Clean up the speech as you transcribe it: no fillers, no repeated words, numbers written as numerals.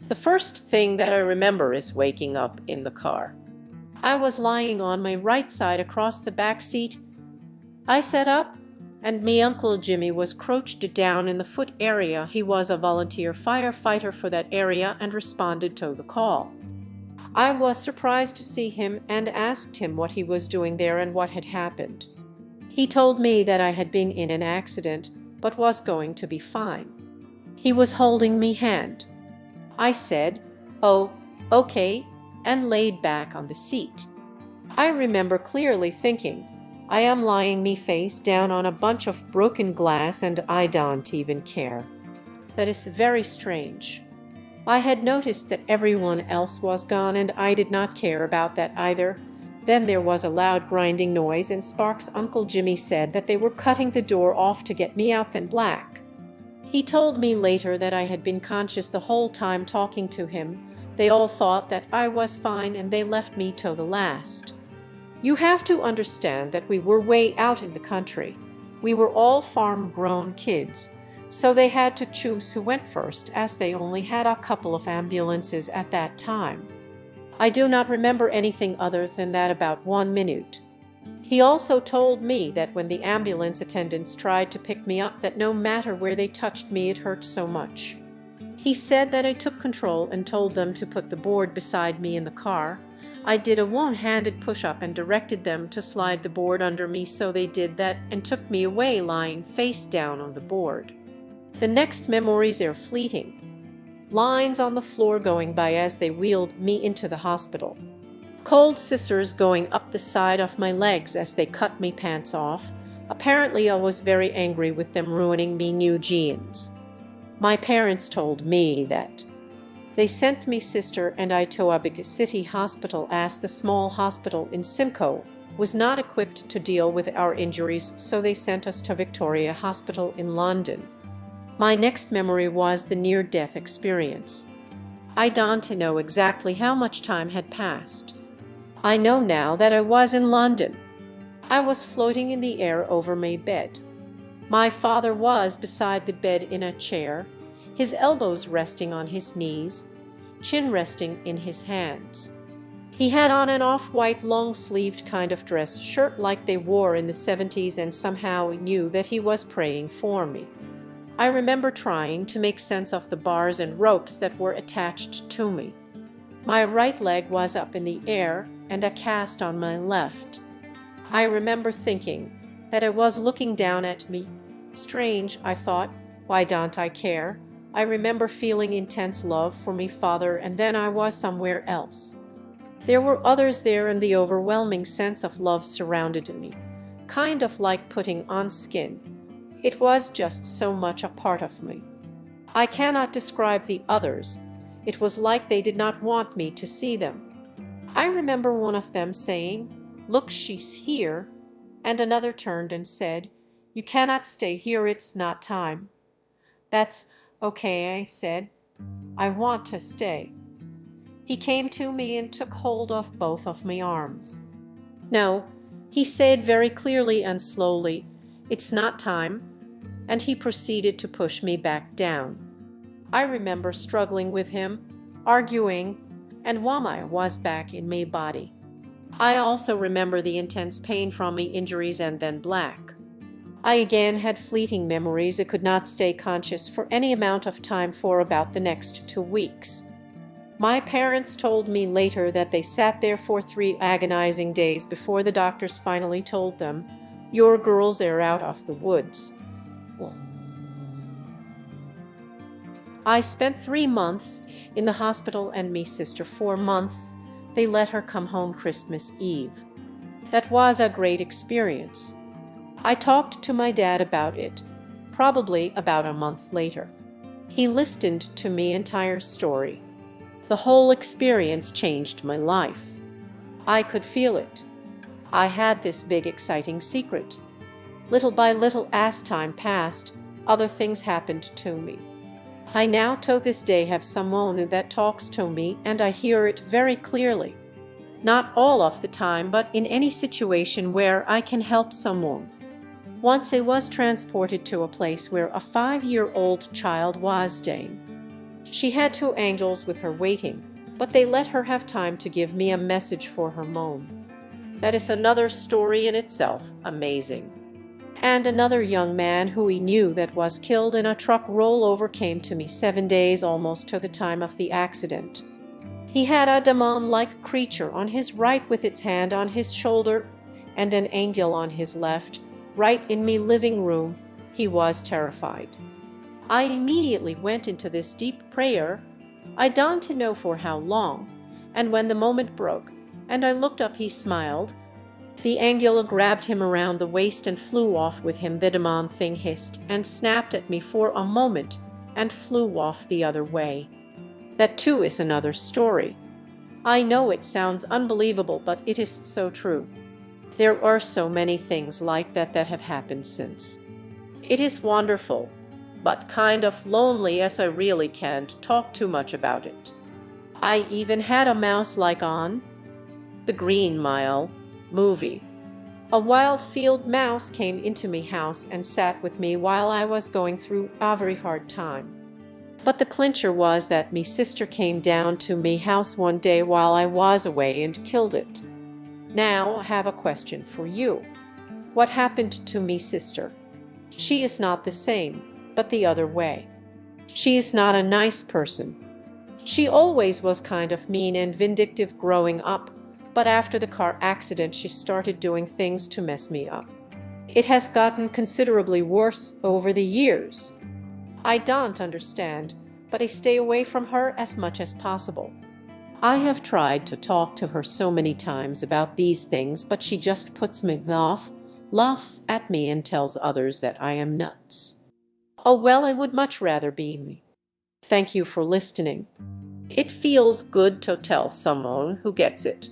The first thing that I remember is waking up in the car. I was lying on my right side across the back seat. I sat up, and me Uncle Jimmy was crouched down in the foot area. He was a volunteer firefighter for that area and responded to the call. I was surprised to see him and asked him what he was doing there and what had happened. He told me that I had been in an accident but was going to be fine. He was holding me hand. I said, "Oh, okay," and laid back on the seat. I remember clearly thinking, I am lying me face down on a bunch of broken glass and I don't even care. That is very strange. I had noticed that everyone else was gone and I did not care about that either. Then there was a loud grinding noise and Sparks' Uncle Jimmy said that they were cutting the door off to get me out then black. He told me later that I had been conscious the whole time talking to him. They all thought that I was fine and they left me till the last. You have to understand that we were way out in the country. We were all farm-grown kids, so they had to choose who went first as they only had a couple of ambulances at that time. I do not remember anything other than that about 1 minute. He also told me that when the ambulance attendants tried to pick me up that no matter where they touched me it hurt so much. He said that I took control and told them to put the board beside me in the car. I did a one-handed push-up and directed them to slide the board under me, so they did that and took me away lying face down on the board. The next memories are fleeting. Lines on the floor going by as they wheeled me into the hospital. Cold scissors going up the side of my legs as they cut me pants off. Apparently I was very angry with them ruining me new jeans. My parents told me that they sent me sister and I to a big city hospital as the small hospital in Simcoe was not equipped to deal with our injuries, so they sent us to Victoria Hospital in London. My next memory was the near-death experience. I don't know exactly how much time had passed. I know now that I was in London. I was floating in the air over my bed. My father was beside the bed in a chair, his elbows resting on his knees, chin resting in his hands. He had on an off-white long-sleeved kind of dress shirt like they wore in the 70s, and somehow I knew that he was praying for me. I remember trying to make sense of the bars and ropes that were attached to me. My right leg was up in the air and a cast on my left. I remember thinking that it was looking down at me. Strange, I thought, why don't I care? I remember feeling intense love for me father, and then I was somewhere else. There were others there and the overwhelming sense of love surrounded me, kind of like putting on skin. It was just so much a part of me. I cannot describe the others. It was like they did not want me to see them. I remember one of them saying, "Look, she's here," and another turned and said, "You cannot stay here, it's not time." "That's okay," I said. "I want to stay." He came to me and took hold of both of my arms. "No," he said very clearly and slowly, "it's not time," and he proceeded to push me back down. I remember struggling with him, arguing, and Wama was back in my body. I also remember the intense pain from my injuries and then black. I again had fleeting memories. I could not stay conscious for any amount of time for about the next 2 weeks. My parents told me later that they sat there for 3 agonizing days before the doctors finally told them, "Your girls are out of the woods." I spent 3 months in the hospital and me sister 4 months. They let her come home Christmas Eve. That was a great experience. I talked to my dad about it, probably about a month later. He listened to me entire story. The whole experience changed my life. I could feel it. I had this big exciting secret. Little by little as time passed, other things happened to me. I now to this day have someone that talks to me and I hear it very clearly. Not all of the time, but in any situation where I can help someone. Once I was transported to a place where a 5-year-old child was staying. She had 2 angels with her waiting, but they let her have time to give me a message for her moan. That is another story in itself, amazing. And another young man who he knew that was killed in a truck rollover came to me 7 days almost to the time of the accident. He had a demon-like creature on his right with its hand on his shoulder and an angel on his left, right in me living room. He was terrified. I immediately went into this deep prayer. I don't know for how long, and when the moment broke, and I looked up, he smiled. The angel grabbed him around the waist and flew off with him. The demon thing hissed and snapped at me for a moment and flew off the other way. That too is another story. I know it sounds unbelievable, but it is so true. There are so many things like that have happened since. It is wonderful, but kind of lonely, as I really can't talk too much about it. I even had a mouse like on the Green Mile movie. A wild field mouse came into me house and sat with me while I was going through a very hard time. But the clincher was that me sister came down to me house one day while I was away and killed it. Now I have a question for you. What happened to me sister? She is not the same, but the other way. She is not a nice person. She always was kind of mean and vindictive growing up, but after the car accident she started doing things to mess me up. It has gotten considerably worse over the years. I don't understand, but I stay away from her as much as possible. I have tried to talk to her so many times about these things, but she just puts me off, laughs at me, and tells others that I am nuts. Oh well, I would much rather be me. Thank you for listening. It feels good to tell someone who gets it.